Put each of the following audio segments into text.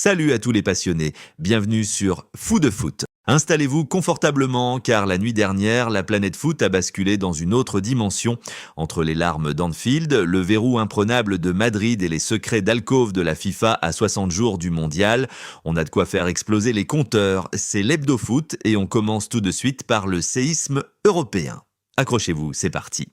Salut à tous les passionnés, bienvenue sur Fou de Foot. Installez-vous confortablement car la nuit dernière, la planète foot a basculé dans une autre dimension. Entre les larmes d'Anfield, le verrou imprenable de Madrid et les secrets d'alcôve de la FIFA à 60 jours du mondial, on a de quoi faire exploser les compteurs. C'est l'hebdo foot et on commence tout de suite par le séisme européen. Accrochez-vous, c'est parti.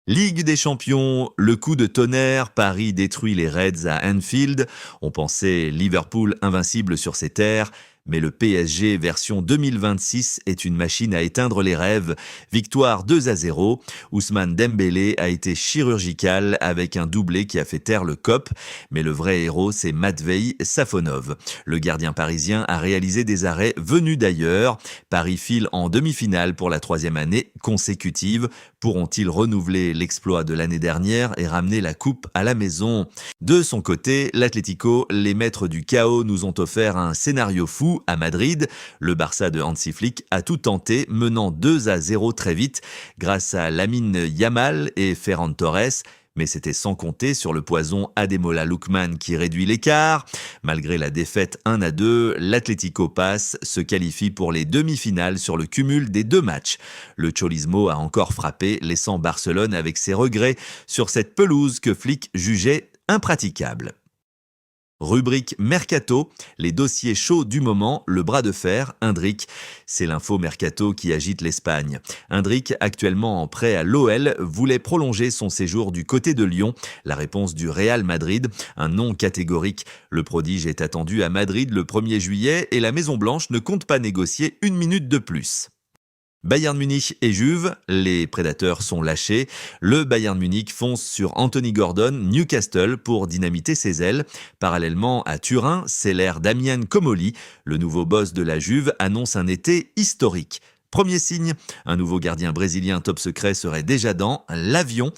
Ligue des champions, le coup de tonnerre, Paris détruit les Reds à Anfield. On pensait Liverpool invincible sur ses terres. Mais le PSG version 2026 est une machine à éteindre les rêves. Victoire 2-0. Ousmane Dembélé a été chirurgical avec un doublé qui a fait taire le COP. Mais le vrai héros, c'est Matvei Safonov. Le gardien parisien a réalisé des arrêts venus d'ailleurs. Paris file en demi-finale pour la 3e année consécutive. Pourront-ils renouveler l'exploit de l'année dernière et ramener la coupe à la maison? De son côté, l'Atlético, les maîtres du chaos, nous ont offert un scénario fou à Madrid. Le Barça de Hansi Flick a tout tenté, menant 2-0 très vite grâce à Lamine Yamal et Ferran Torres. Mais c'était sans compter sur le poison Ademola Lookman qui réduit l'écart. Malgré la défaite 1-2, l'Atlético passe, se qualifie pour les demi-finales sur le cumul des 2 matchs. Le Cholismo a encore frappé, laissant Barcelone avec ses regrets sur cette pelouse que Flick jugeait impraticable. Rubrique Mercato, les dossiers chauds du moment, le bras de fer, Endrick. C'est l'info Mercato qui agite l'Espagne. Endrick, actuellement en prêt à l'OL, voulait prolonger son séjour du côté de Lyon. La réponse du Real Madrid, un non catégorique. Le prodige est attendu à Madrid le 1er juillet et la Maison-Blanche ne compte pas négocier une minute de plus. Bayern Munich et Juve, les prédateurs sont lâchés. Le Bayern Munich fonce sur Anthony Gordon, Newcastle, pour dynamiter ses ailes. Parallèlement à Turin, c'est l'ère Damian Comolli. Le nouveau boss de la Juve annonce un été historique. Premier signe, un nouveau gardien brésilien top secret serait déjà dans l'avion.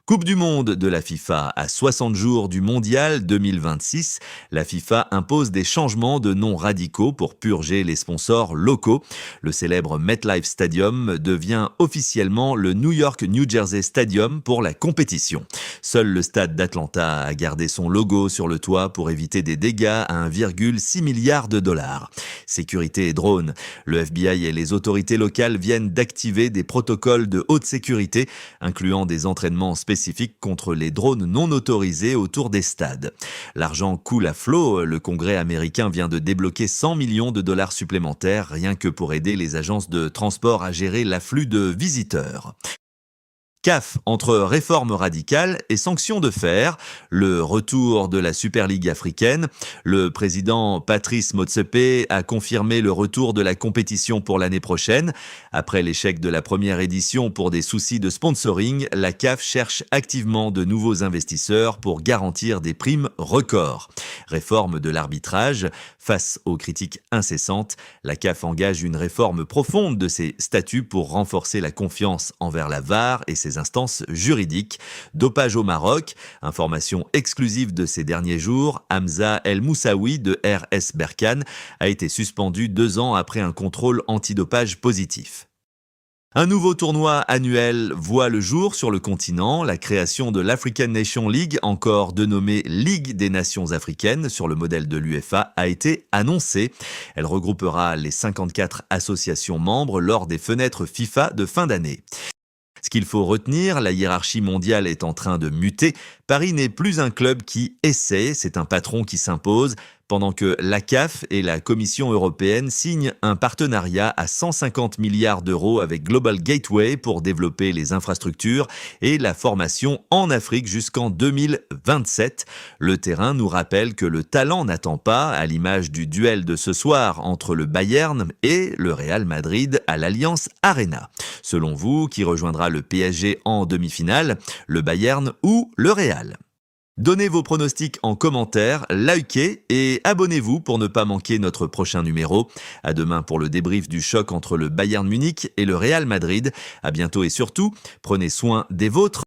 Coupe du monde de la FIFA à 60 jours du mondial 2026, la FIFA impose des changements de noms radicaux pour purger les sponsors locaux. Le célèbre MetLife Stadium devient officiellement le New York-New Jersey Stadium pour la compétition. Seul le stade d'Atlanta a gardé son logo sur le toit pour éviter des dégâts à 1,6 milliard de dollars. Sécurité et drones. Le FBI et les autorités locales viennent d'activer des protocoles de haute sécurité, incluant des entraînements spécifiques contre les drones non autorisés autour des stades. L'argent coule à flot, le Congrès américain vient de débloquer 100 millions de dollars supplémentaires rien que pour aider les agences de transport à gérer l'afflux de visiteurs. CAF entre réforme radicale et sanctions de fer, le retour de la Super League africaine. Le président Patrice Motsepe a confirmé le retour de la compétition pour l'année prochaine. Après l'échec de la première édition pour des soucis de sponsoring, la CAF cherche activement de nouveaux investisseurs pour garantir des primes records. Réforme de l'arbitrage. Face aux critiques incessantes, la CAF engage une réforme profonde de ses statuts pour renforcer la confiance envers la VAR et ses instances juridiques. Dopage au Maroc, information exclusive de ces derniers jours, Hamza El Moussaoui de RS Berkane a été suspendu 2 ans après un contrôle antidopage positif. Un nouveau tournoi annuel voit le jour sur le continent. La création de l'African Nation League, encore dénommée Ligue des Nations africaines sur le modèle de l'UEFA, a été annoncée. Elle regroupera les 54 associations membres lors des fenêtres FIFA de fin d'année. Ce qu'il faut retenir, la hiérarchie mondiale est en train de muter. Paris n'est plus un club qui essaie, c'est un patron qui s'impose. Pendant que la CAF et la Commission européenne signent un partenariat à 150 milliards d'euros avec Global Gateway pour développer les infrastructures et la formation en Afrique jusqu'en 2027. Le terrain nous rappelle que le talent n'attend pas, à l'image du duel de ce soir entre le Bayern et le Real Madrid à l'Allianz Arena. Selon vous, qui rejoindra le PSG en demi-finale, le Bayern ou le Real ? Donnez vos pronostics en commentaire, likez et abonnez-vous pour ne pas manquer notre prochain numéro. À demain pour le débrief du choc entre le Bayern Munich et le Real Madrid. À bientôt et surtout, prenez soin des vôtres.